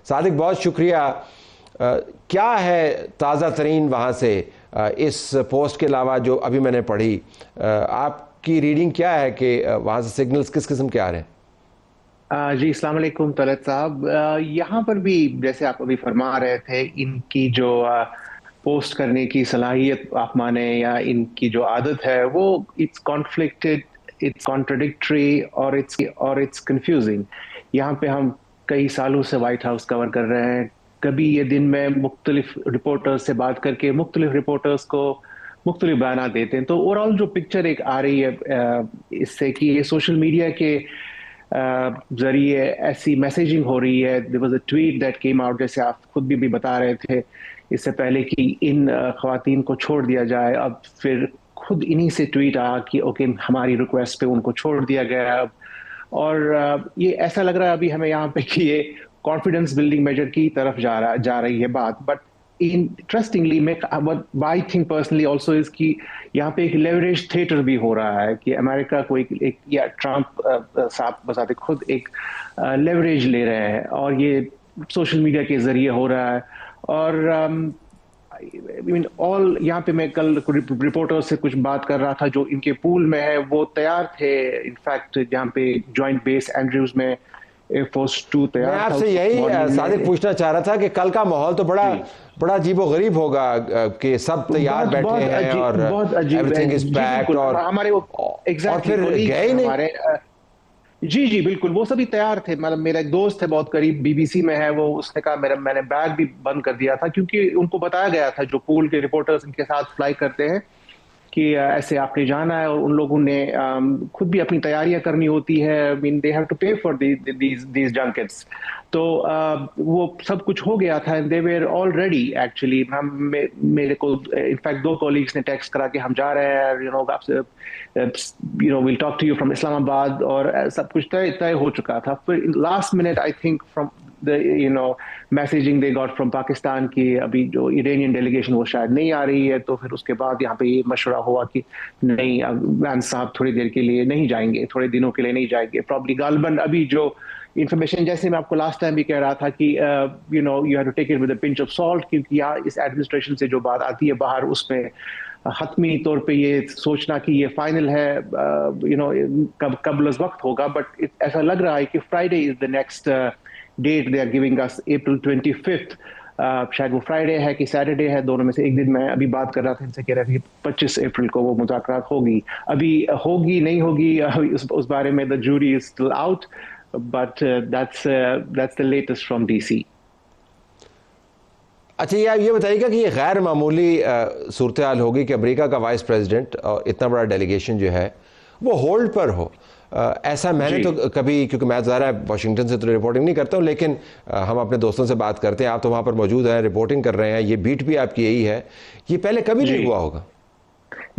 सादिक, बहुत शुक्रिया। क्या है ताज़ा तरीन वहाँ से इस पोस्ट के अलावा जो अभी मैंने पढ़ी? आपकी रीडिंग क्या है कि वहाँ से सिग्नल्स किस किस्म के आ रहे हैं? जी अस्सलाम वालेकुम तलत साहब। यहाँ पर भी जैसे आप अभी फरमा रहे थे, इनकी जो पोस्ट करने की सलाहियत आप माने या इनकी जो आदत है वो इट्स कॉन्फ्लिक्टेड, इट्स कॉन्ट्रडिक्टरी और इट्स कंफ्यूजिंग। यहाँ पे हम कई सालों से वाइट हाउस कवर कर रहे हैं। कभी ये दिन में मुख्तलिफ रिपोर्टर्स से बात करके मुख्तलिफ रिपोर्टर्स को मुख्तलिफ बयान देते हैं, तो ओवरऑल जो पिक्चर एक आ रही है इससे कि ये सोशल मीडिया के जरिए ऐसी मैसेजिंग हो रही है। There was a tweet that came out, जैसे आप खुद भी बता रहे थे इससे पहले, कि इन खवातीन को छोड़ दिया जाए। अब फिर खुद इन्हीं से ट्वीट आया कि ओके, हमारी रिक्वेस्ट पे उनको छोड़ दिया गया अब। और ये ऐसा लग रहा है अभी हमें यहाँ पे कि ये कॉन्फिडेंस बिल्डिंग मेजर की तरफ जा रही है बात। बट इंटरेस्टिंगली मैं I think personally also is कि यहाँ पे एक लेवरेज थिएटर भी हो रहा है कि अमेरिका को एक या ट्रंप साहब बजाते खुद एक लेवरेज ले रहे हैं, और ये सोशल मीडिया के जरिए हो रहा है। और आई मीन ऑल, यहाँ पे मैं कल रिपोर्टर से कुछ बात कर रहा था जो इनके पूल में है, वो तैयार थे। इनफैक्ट जहाँ पे जॉइंट बेस एंड्रयूज में एयरफोर्स 2 मैं तैयार था आपसे उस यही मॉर्निंग सादिक में। पूछना चाह रहा था कि कल का माहौल तो बड़ा जी, बड़ा अजीबो-गरीब होगा कि सब तैयार बहुत बैठे बहुत हैं अजीब, और बहुत अजीब है एवरीथिंग इज जी। पैक्ड, बिल्कुल हमारे वो और एग्जैक्टली फिर कोलीग्स गए हैं ही नहीं। हमारे। जी जी बिल्कुल, वो सभी तैयार थे। मतलब मेरा एक दोस्त है बहुत करीब, बीबीसी में है वो, उसने कहा मैंने बैग भी बंद कर दिया था, क्योंकि उनको बताया गया था, जो पूल के रिपोर्टर्स इनके साथ फ्लाई करते हैं, कि ऐसे आपने जाना है। और उन लोगों ने खुद भी अपनी तैयारियां करनी होती है। I mean they have to pay for these junkets. तो वो सब कुछ हो गया था, and they were all ready actually. हम मेरे को इनफैक्ट दो कॉलीग्स ने टेक्स्ट करा कि हम जा रहे हैं, आपसे will talk to you from Islamabad, और सब कुछ तय तय हो चुका था। फिर last minute I think from the messaging they got from Pakistan की अभी जो इरानियन डेलीगेशन वो शायद नहीं आ रही है। तो फिर उसके बाद यहाँ पे ये मशवरा हुआ कि नहीं, वैंस साहब थोड़ी देर के लिए नहीं जाएंगे, थोड़े दिनों के लिए नहीं जाएंगे प्रॉब्ली गालबन। अभी जो इन्फॉर्मेशन, जैसे मैं आपको लास्ट टाइम भी कह रहा था कि you have to take it with a pinch of salt, क्योंकि यहाँ इस एडमिनिस्ट्रेशन से जो बात आती है बाहर, उसमें हतमी तौर पे ये सोचना कि ये फाइनल है, कब कब वक्त होगा। बट ऐसा लग रहा है कि Friday is the next date they are giving us, April 25th। शायद वो फ्राइडे है कि सैटरडे है, दोनों में से एक दिन। मैं अभी बात कर रहा था इनसे, कह रहा था कि 25 अप्रैल को वो मुज़ाकरात होगी। अभी होगी नहीं होगी उस बारे में the jury is still out, but that's the latest from DC. अच्छा, ये आप ये बताइएगा कि ये गैर मामूली सूरत हाल होगी कि अमेरिका का वाइस प्रेसिडेंट और इतना बड़ा डेलीगेशन जो है वो होल्ड पर हो? ऐसा मैंने जी तो कभी, क्योंकि मैं ज़रा वाशिंगटन से तो रिपोर्टिंग नहीं करता हूँ, लेकिन हम अपने दोस्तों से बात करते हैं। आप तो वहाँ पर मौजूद हैं, रिपोर्टिंग कर रहे हैं, ये बीट भी आपकी यही है। ये पहले कभी जी नहीं हुआ होगा?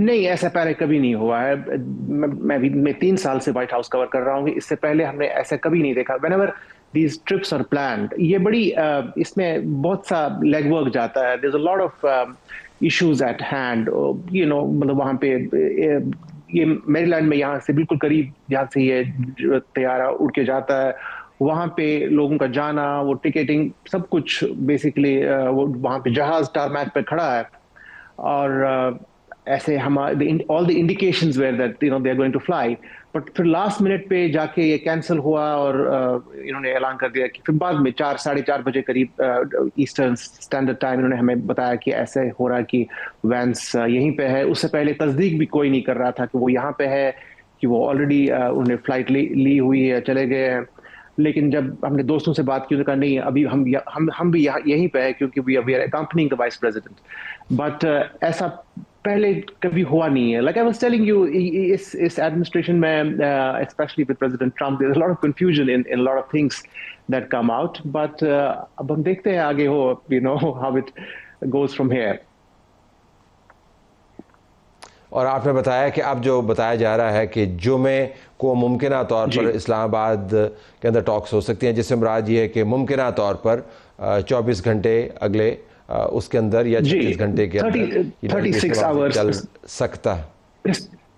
नहीं, ऐसा पहले कभी नहीं हुआ है। मैं 3 साल से व्हाइट हाउस कवर कर रहा हूँ, इससे पहले हमने ऐसा कभी नहीं देखा। Whenever these trips are planned, ये बड़ी इसमें बहुत सा लेग वर्क जाता है। There is a lot of issues at hand, मतलब वहाँ पे ये मेरीलैंड में यहाँ से बिल्कुल करीब, जहाँ से ये तैयारा उड़ के जाता है, वहाँ पे लोगों का जाना, वो टिकटिंग, सब कुछ बेसिकली वो वहाँ पे जहाज टारमैक पे खड़ा है। और ऐसे हम all the indications were that they are going to fly. But फिर लास्ट मिनट पे जाके ये कैंसिल हुआ, और इन्होंने ऐलान कर दिया कि फिर बाद में 4 साढ़े 4 बजे करीब ईस्टर्न स्टैंडर्ड टाइम इन्होंने हमें बताया कि ऐसे हो रहा है कि वैंस यहीं पे है। उससे पहले तस्दीक भी कोई नहीं कर रहा था कि वो यहाँ पे है, कि वो ऑलरेडी उन्हें फ्लाइट ली हुई है, चले गए हैं। लेकिन जब हमने दोस्तों से बात की, उन्होंने कहा नहीं, अभी हम भी यहीं पे है, क्योंकि we are accompanying the vice president. But ऐसा पहले कभी हुआ नहीं है। Like I was telling you, इस एडमिनिस्ट्रेशन में specially with President Trump, there is a lot of confusion in lot of things that come out. But अब हम देखते हैं आगे हो, how it goes from here. और आपने बताया कि अब जो बताया जा रहा है कि जुमे को मुमकिन तौर जी पर इस्लामाबाद के अंदर टॉक्स हो सकती हैं, जिससे मुराद ये है कि मुमकिन तौर पर 24 घंटे अगले उसके अंदर या जी 36 घंटे के अंदर ये 36 डेलीगेशन वहाँ से चल आवर्स, सकता है।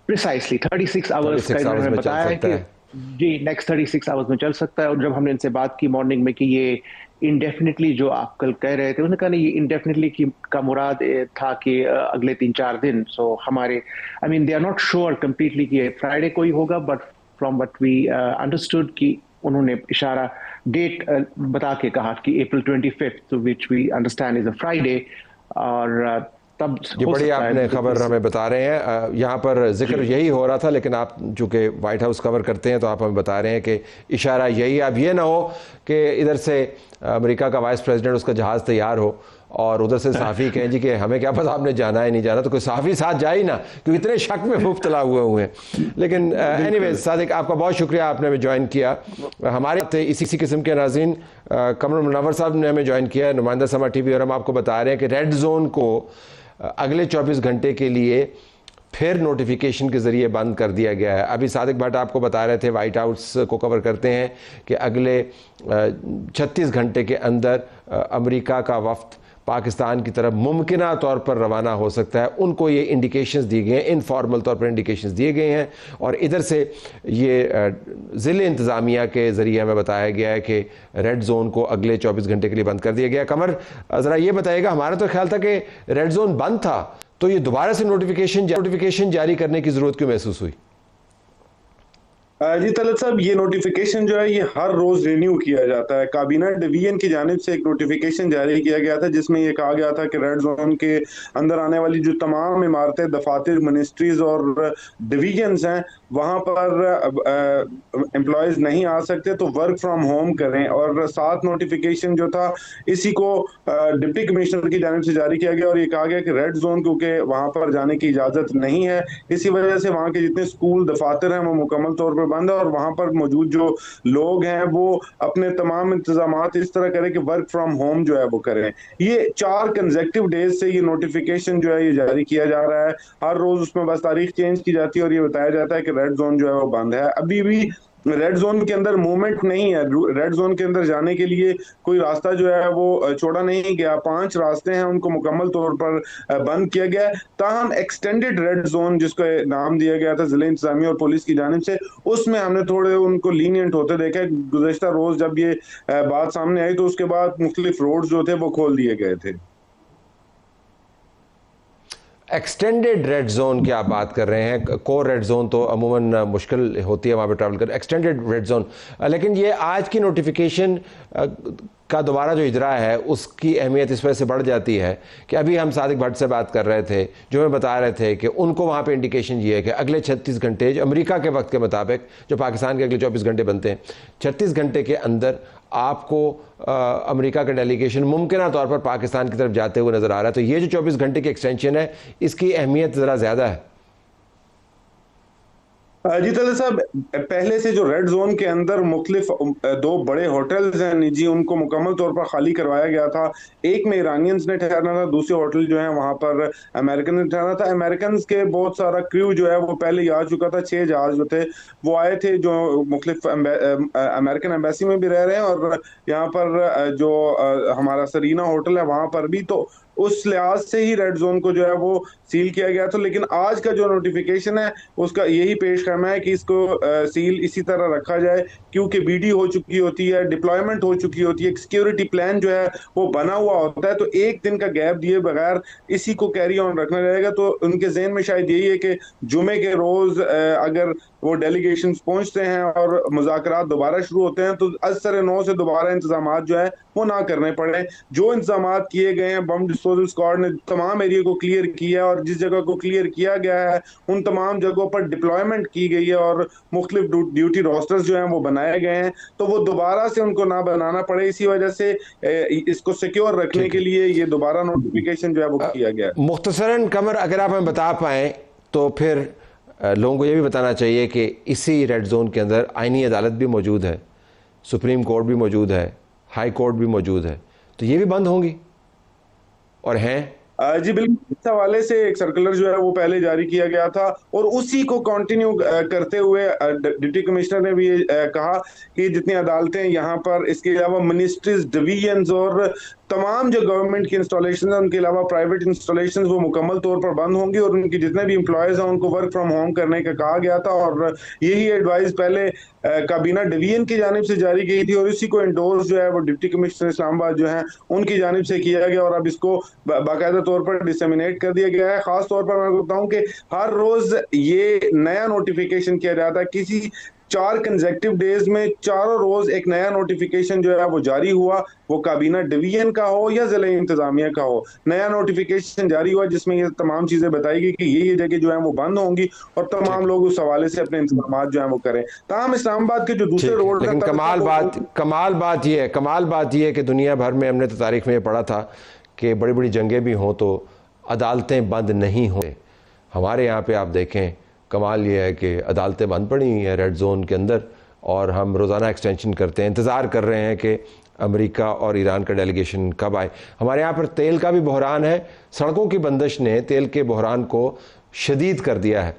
प्रिसाइसली 36 आवर्स का 36 इन्होंने आवर्स में चल बताया है सकता कि है। जी नेक्स्ट 36 आवर्स में चल सकता है। और जब हमने इनसे बात की मॉर्निंग में कि ये इंडेफिनिटली, जो आप कल कह रहे थे, उन्होंने कहा नहीं, ये इंडेफिनिटली की का मुराद था कि अगले 3-4 दिन। सो हमारे, I mean, they are not sure completely कि फ्राइडे को ही होगा, but from what we understood कि उन्होंने इशारा डेट बता के कहा कि April 25th, which we understand is a Friday. और तब ये हो बड़ी सकता आपने है खबर इस। हमें बता रहे हैं। यहाँ पर जिक्र जी यही हो रहा था, लेकिन आप चूंकि वाइट हाउस कवर करते हैं तो आप हमें बता रहे हैं कि इशारा यही। अब ये ना हो कि इधर से अमेरिका का वाइस प्रेसिडेंट, उसका जहाज़ तैयार हो और उधर से सहाफ़ी कहें जी कि हमें क्या पता आपने जाना है नहीं जाना, तो कोई सहाफ़ी साथ जाए ही ना, क्योंकि इतने शक में मुब्तला हुए हैं। लेकिन एनीवेज बिल्कुल। सादिक, आपका बहुत शुक्रिया, आपने हमें ज्वाइन किया। हमारे थे इसी किस्म के नाज़रीन, कमर मुनव्वर साहब ने हमें ज्वाइन किया, नुमाइंदा समा टीवी, और हम आपको बता रहे हैं कि रेड जोन को अगले 24 घंटे के लिए फिर नोटिफिकेशन के ज़रिए बंद कर दिया गया है। अभी सादिक भट्ट आपको बता रहे थे, वाइट हाउस को कवर करते हैं, कि अगले 36 घंटे के अंदर अमेरिका का वफ्द पाकिस्तान की तरफ मुमकिना तौर पर रवाना हो सकता है। उनको ये इंडिकेशंस दिए गए हैं, इनफॉर्मल तौर पर इंडिकेशंस दिए गए हैं, और इधर से ये ज़िले इंतज़ामिया के ज़रिए हमें बताया गया है कि रेड जोन को अगले 24 घंटे के लिए बंद कर दिया गया। कमर, ज़रा ये बताइएगा, हमारा तो ख्याल था कि रेड जोन बंद था, तो ये दोबारा से नोटिफिकेशन जारी करने की ज़रूरत क्यों महसूस हुई? जी तलत साहब, ये नोटिफिकेशन जो है ये हर रोज रिन्यू किया जाता है। काबीना डिवीजन की जानिब से एक नोटिफिकेशन जारी किया गया था, जिसमें ये कहा गया था कि रेड जोन के अंदर आने वाली जो तमाम इमारतें, दफातर, मिनिस्ट्रीज और डिवीजन्स हैं, वहां पर एम्प्लॉयज नहीं आ सकते, तो वर्क फ्रॉम होम करें। और साथ नोटिफिकेशन जो था, इसी को डिप्टी कमिश्नर की जानिब से जारी किया गया, और ये कहा गया कि रेड जोन क्योंकि वहां पर जाने की इजाजत नहीं है, इसी वजह से वहां के जितने स्कूल, दफातर हैं, वो मुकम्मल तौर पर बंद है, और वहां पर मौजूद जो लोग हैं वो अपने तमाम इंतजाम इस तरह करें कि वर्क फ्रॉम होम जो है वो करें। ये 4 कंसेक्टिव डेज से ये नोटिफिकेशन जो है ये जारी किया जा रहा है। हर रोज उसमें बस तारीख चेंज की जाती है और ये बताया जाता है कि रेड जोन जो है वो बंद है। अभी भी रेड जोन के अंदर मूवमेंट नहीं है। रेड जोन के अंदर जाने के लिए कोई रास्ता जो है वो छोड़ा नहीं गया। 5 रास्ते हैं, उनको मुकम्मल तौर पर बंद किया गया है। ताहम एक्सटेंडेड रेड जोन, जिसको नाम दिया गया था जिले इंतजामिया और पुलिस की जानिब से, उसमें हमने थोड़े उनको लीनियंट होते देखा है। गुज़श्ता रोज जब ये बात सामने आई तो उसके बाद मुख्तलिफ रोड जो थे वो खोल दिए गए थे। एक्सटेंडेड रेड जोन की आप बात कर रहे हैं, कोर रेड जोन तो अमूमन मुश्किल होती है वहाँ पे ट्रैवल कर। एक्सटेंडेड रेड जोन, लेकिन ये आज की नोटिफिकेशन का दोबारा जो इजरा है उसकी अहमियत इस वजह से बढ़ जाती है कि अभी हम सादिक भट्ट से बात कर रहे थे, जो हमें बता रहे थे कि उनको वहाँ पे इंडिकेशन ये है कि अगले 36 घंटे, जो अमेरिका के वक्त के मुताबिक, जो पाकिस्तान के अगले 24 घंटे बनते हैं, 36 घंटे के अंदर आपको अमेरिका का डेलीगेशन मुमकिन तौर पर पाकिस्तान की तरफ जाते हुए नज़र आ रहा है। तो ये जो 24 घंटे की एक्सटेंशन है, इसकी अहमियत ज़रा ज़्यादा है। जी तले साहब, पहले से जो रेड जोन के अंदर मुख्तलिफ 2 बड़े होटल्स हैं निजी, उनको मुकम्मल तौर पर खाली करवाया गया था। एक में इरानियंस ने ठहरना था, दूसरे होटल जो है वहां पर अमेरिकन ने ठहरना था। अमेरिकन के बहुत सारा क्रू जो है वो पहले ही आ चुका था। 6 जहाज जो थे वो आए थे, जो मुख्तलिफ अमेरिकन एम्बेसी में भी रह रहे हैं, और यहाँ पर जो हमारा सरीना होटल है वहां पर भी। तो उस लिहाज से ही रेड जोन को जो है वो सील किया गया था। लेकिन आज का जो नोटिफिकेशन है उसका यही पेश करना है कि इसको सील इसी तरह रखा जाए, क्योंकि बीडी हो चुकी होती है, डिप्लॉयमेंट हो चुकी होती है, एक सिक्योरिटी प्लान जो है वो बना हुआ होता है। तो एक दिन का गैप दिए बगैर इसी को कैरी ऑन रखना रहेगा। तो उनके जहन में शायद यही है कि जुमे के रोज अगर वो डेलीगेशन पहुंचते हैं और मुज़ाकरात दोबारा शुरू होते हैं, तो असर 9 से दोबारा इंतजाम जो है वो ना करने पड़े। जो इंतजाम किए गए हैं, बम डिस्पोजल स्क्वाड ने तमाम एरिया को क्लियर किया, और जिस जगह को क्लियर किया गया है उन तमाम जगहों पर डिप्लॉयमेंट की गई है, और मुख्तलिफ ड्यूटी रोस्टर्स जो हैं वो बनाए गए हैं, तो वो दोबारा से उनको ना बनाना पड़े। इसी वजह से इसको सिक्योर रखने के लिए ये दोबारा नोटिफिकेशन जो है वो किया गया है। मुख्तसरन कमर, अगर आप हमें बता पाएँ तो फिर लोगों को ये भी बताना चाहिए कि इसी रेड जोन के अंदर आईनी अदालत भी मौजूद है, सुप्रीम कोर्ट भी मौजूद है, हाई कोर्ट भी मौजूद है, तो ये भी बंद होंगी और हैं। जी बिल्कुल, इस हवाले से एक सर्कुलर जो है वो पहले जारी किया गया था, और उसी को कंटिन्यू करते हुए डिप्टी कमिश्नर ने भी कहा कि जितनी अदालतें यहाँ पर, इसके अलावा मिनिस्ट्रीज, डिवीजन्स और तमाम जो गवर्नमेंट की इंस्टॉलेशन है, उनके अलावा प्राइवेट इंस्टॉलेशन, वो मुकम्मल तौर पर बंद होंगी, और उनके जितने भी एम्प्लॉयज हैं उनको वर्क फ्रॉम होम करने का कहा गया था। और यही एडवाइस पहले काबीना डिवीजन की जानिब से जारी की थी और इसी को एंडोर्स जो है वो डिप्टी कमिश्नर इस्लामाबाद जो है उनकी जानिब से किया गया और अब इसको बाकायदा तौर पर डिसेमिनेट कर दिया गया है। खास तौर पर मैं बताऊं कि हर रोज ये नया नोटिफिकेशन किया जाता है, किसी 4 कंसेक्टिव डेज में चारों रोज एक नया नोटिफिकेशन जो है वो जारी हुआ, वो काबीना डिवीजन का हो या जिला इंतजामिया का हो, नया नोटिफिकेशन जारी हुआ जिसमें ये तमाम चीजें बताई गई कि ये जगह जो है वो बंद होंगी और तमाम लोग उस हवाले से अपने इंतजाम जो है वो करें। ताहम इस्लामाबाद के जो दूसरे रोड, लेकिन कमाल बात ये है कि दुनिया भर में हमने तो तारीख में ये पढ़ा था कि बड़ी बड़ी जंगें भी हों तो अदालतें बंद नहीं हों। हमारे यहाँ पे आप देखें, कमाल ये है कि अदालतें बंद पड़ी हुई हैं रेड जोन के अंदर और हम रोज़ाना एक्सटेंशन करते हैं, इंतज़ार कर रहे हैं कि अमेरिका और ईरान का डेलीगेशन कब आए। हमारे यहाँ पर तेल का भी बहरान है, सड़कों की बंदिश ने तेल के बहरान को शदीद कर दिया है।